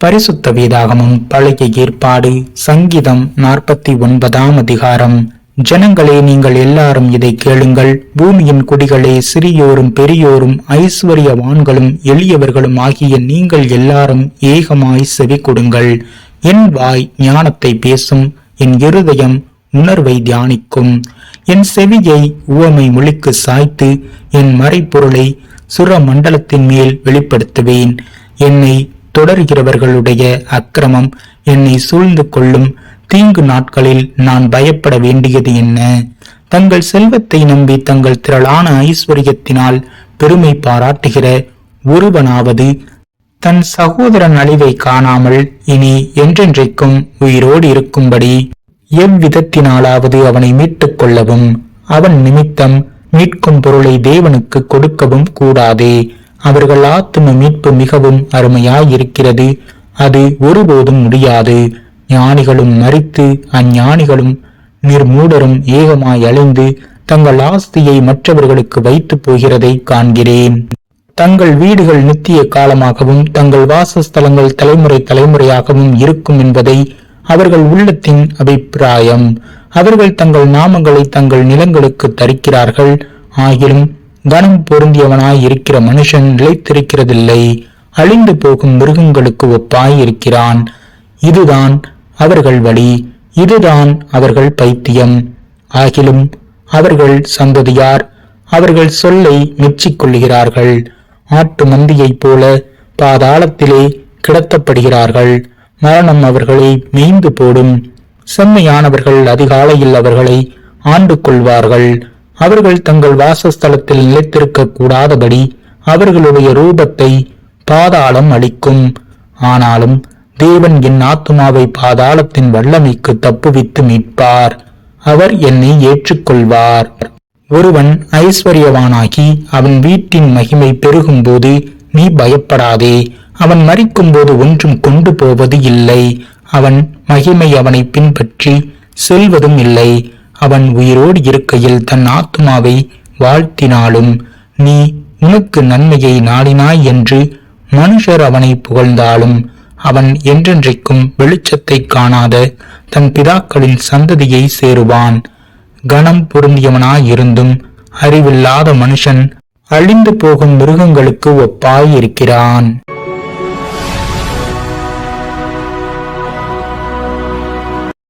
பரிசுத்த வேதாகமம் பழைய ஏற்பாடு சங்கீதம் 49 அதிகாரம். ஜனங்களே, நீங்கள் எல்லாரும் இதை கேளுங்கள். பூமியின் குடிகளே, சிறியோரும் பெரியோரும் ஐஸ்வர்யவான்களும் எளியவர்களும் ஆகிய நீங்கள் எல்லாரும் ஏகமாய் செவி கொடுங்கள். என் வாய் ஞானத்தை பேசும், என் இருதயம் உணர்வை தியானிக்கும். என் செவியை உவமை மொழிக்கு சாய்த்து என் மறைப்பொருளை சுர மண்டலத்தின் மேல் வெளிப்படுத்துவேன். என்னை தொடர்கிறவர்களுடைய அக்கிரமம் என்னை சூழ்ந்து கொள்ளும். தீங்கு நாட்களில் நான் பயப்பட வேண்டியது என்ன? தங்கள் செல்வத்தை நம்பி தங்கள் திரளான ஐஸ்வர்யத்தினால் பெருமை பாராட்டுகிற ஒருவனாவது தன் சகோதரன் அழிவை காணாமல் இனி என்றென்றைக்கும் உயிரோடு இருக்கும்படி எவ்விதத்தினாலாவது அவனை மீட்டுக் கொள்ளவும் அவன் நிமித்தம் மீட்கும் பொருளை தேவனுக்கு கொடுக்கவும் கூடாதே. அவர்கள் ஆத்தும மீட்பு மிகவும் அருமையாயிருக்கிறது, அது ஒருபோதும் முடியாது. ஞானிகளும் மரித்து அஞ்ஞானிகளும் நிர்மூடரும் ஏகமாய் அழிந்து தங்கள் ஆஸ்தியை மற்றவர்களுக்கு வைத்து போகிறதை காண்கிறேன். தங்கள் வீடுகள் நித்திய காலமாகவும் தங்கள் வாசஸ்தலங்கள் தலைமுறை தலைமுறையாகவும் இருக்கும் என்பதை அவர்கள் உள்ளத்தின் அபிப்பிராயம். அவர்கள் தங்கள் நாமங்களை தங்கள் நிலங்களுக்கு தரிக்கிறார்கள். ஆகிலும் கனம் பொருந்தியவனாய் இருக்கிற மனுஷன் நிலைத்திருக்கிறதில்லை. அழிந்து போகும் மிருகங்களுக்கு ஒப்பாய் இருக்கிறான். இதுதான் அவர்கள் வழி, இதுதான் அவர்கள் பைத்தியம். ஆகிலும் அவர்கள் சந்ததியார் அவர்கள் சொல்லை மெச்சிக்கொள்கிறார்கள். ஆட்டு மந்தியைப் போல பாதாளத்திலே கிடத்தப்படுகிறார்கள். மரணம் அவர்களை மேய்ந்து போடும். செம்மையானவர்கள் அதிகாலையில் அவர்களை ஆண்டு கொள்வார்கள். அவர்கள் தங்கள் வாசஸ்தலத்தில் நிலைத்திருக்க கூடாதபடி அவர்களுடைய ரூபத்தை பாதாளம் அளிக்கும். ஆனாலும் தேவன் என் ஆத்துமாவை பாதாளத்தின் வல்லமைக்கு தப்புவித்து மீட்பார். அவர் என்னை ஏற்றுக்கொள்வார். ஒருவன் ஐஸ்வர்யவானாகி அவன் வீட்டின் மகிமை பெருகும் போது நீ பயப்படாதே. அவன் மரிக்கும் போது ஒன்றும் கொண்டு போவது இல்லை. அவன் மகிமை அவனை பின்பற்றி செல்வதும் இல்லை. அவன் உயிரோடு இருக்கையில் தன் ஆத்துமாவை வாழ்த்தினாலும் நீ உனக்கு நன்மையை நாடினாய் என்று மனுஷர் அவனை புகழ்ந்தாலும் அவன் என்றென்றைக்கும் வெளிச்சத்தை காணாத தன் பிதாக்களின் சந்ததியை சேருவான். கனம் பொருந்தியவனாயிருந்தும் அறிவில்லாத மனுஷன் அழிந்து போகும் மிருகங்களுக்கு ஒப்பாயிருக்கிறான்.